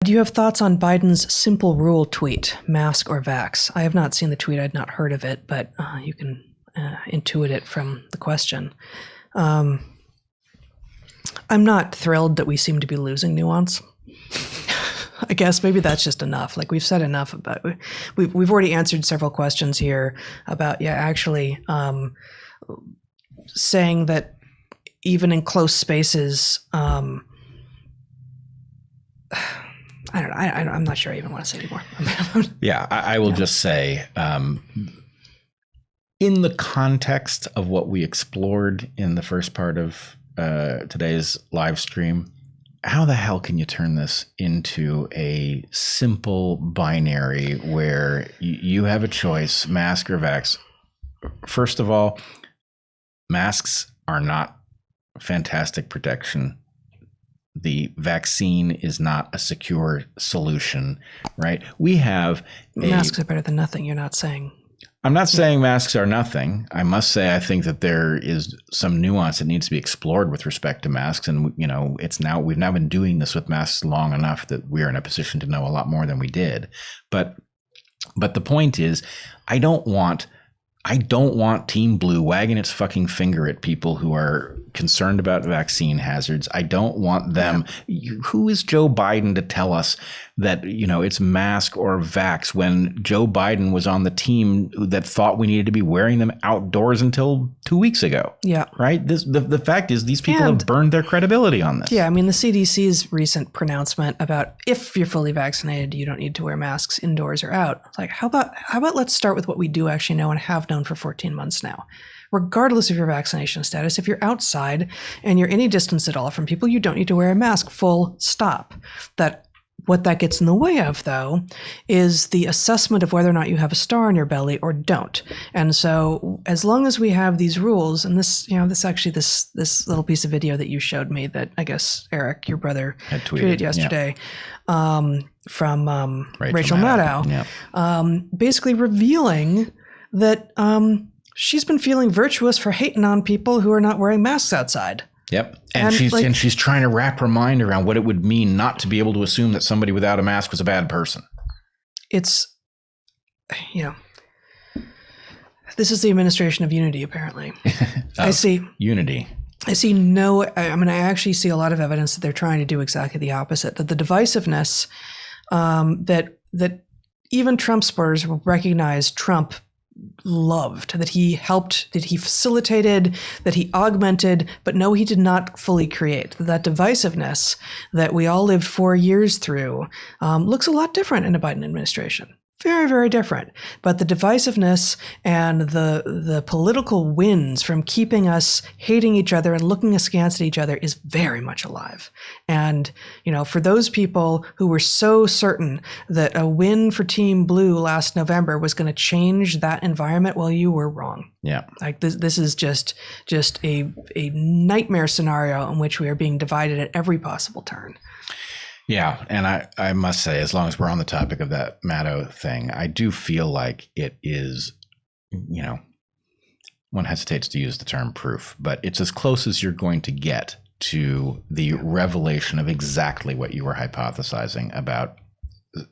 Do you have thoughts on Biden's simple rule tweet, mask or vax? I have not seen the tweet. I'd not heard of it, but you can intuit it from the question. I'm not thrilled that we seem to be losing nuance. I guess maybe that's just enough. Like, we've said enough about, we've already answered several questions here about, actually saying that even in close spaces, I'm not sure I even want to say anymore. Yeah, I will just say, in the context of what we explored in the first part of today's live stream, how the hell can you turn this into a simple binary where you have a choice, mask or vax? First of all, masks are not fantastic protection. The vaccine is not a secure solution, right? We have masks are better than nothing. You're not saying. I'm not saying masks are nothing. I must say, I think that there is some nuance that needs to be explored with respect to masks. And, we've now been doing this with masks long enough that we're in a position to know a lot more than we did. But the point is, I don't want Team Blue wagging its fucking finger at people who are concerned about vaccine hazards. I don't want them. Who is Joe Biden to tell us that, it's mask or vax when Joe Biden was on the team that thought we needed to be wearing them outdoors until 2 weeks ago? Yeah. Right? The fact is, these people have burned their credibility on this. Yeah. I mean, the CDC's recent pronouncement about if you're fully vaccinated, you don't need to wear masks indoors or out. Like, how about let's start with what we do actually know and have known for 14 months now. Regardless of your vaccination status, if you're outside and you're any distance at all from people, you don't need to wear a mask, full stop. What that gets in the way of, though, is the assessment of whether or not you have a star on your belly or don't. And so as long as we have these rules, and this little piece of video that you showed me that I guess Eric, your brother, tweeted yesterday, from Rachel Maddow, basically revealing that she's been feeling virtuous for hating on people who are not wearing masks outside. Yep. And she's trying to wrap her mind around what it would mean not to be able to assume that somebody without a mask was a bad person. It's, this is the administration of unity, apparently. I see unity. I actually see a lot of evidence that they're trying to do exactly the opposite, that the divisiveness that even Trump supporters will recognize Trump loved, that he helped, that he facilitated, that he augmented, but no, he did not fully create. That divisiveness that we all lived 4 years through looks a lot different in a Biden administration. Very, very different. But the divisiveness and the political wins from keeping us hating each other and looking askance at each other is very much alive. And, for those people who were so certain that a win for Team Blue last November was going to change that environment, well, you were wrong. Yeah. Like this is just a nightmare scenario in which we are being divided at every possible turn. Yeah. And I must say, as long as we're on the topic of that Maddow thing, I do feel like it is, one hesitates to use the term proof, but it's as close as you're going to get to the revelation of exactly what you were hypothesizing about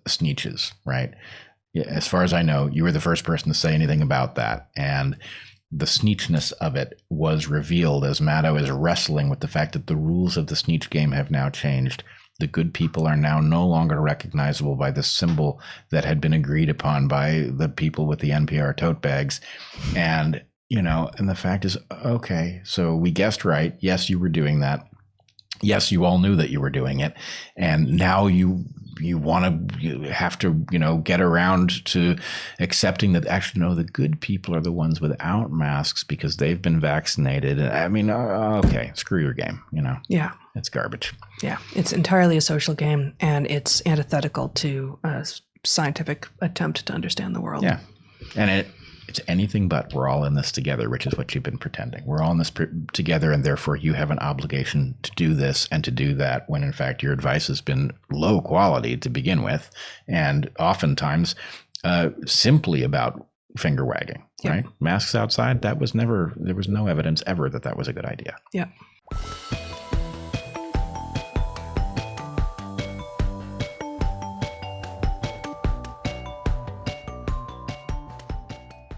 Sneetches, right? As far as I know, you were the first person to say anything about that. And the Sneetchness of it was revealed as Maddow is wrestling with the fact that the rules of the Sneetch game have now changed. The good people are now no longer recognizable by the symbol that had been agreed upon by the people with the NPR tote bags. And, and the fact is, okay, so we guessed right. Yes, you were doing that. Yes, you all knew that you were doing it. And now you have to get around to accepting that actually, no, the good people are the ones without masks because they've been vaccinated. I mean, okay, screw your game, Yeah. It's garbage. Yeah, it's entirely a social game, and it's antithetical to a scientific attempt to understand the world. Yeah, and it's anything but. We're all in this together, which is what you've been pretending. We're all in this together, and therefore you have an obligation to do this and to do that, when in fact your advice has been low quality to begin with, and oftentimes simply about finger wagging, right? Masks outside, there was no evidence ever that was a good idea. Yeah.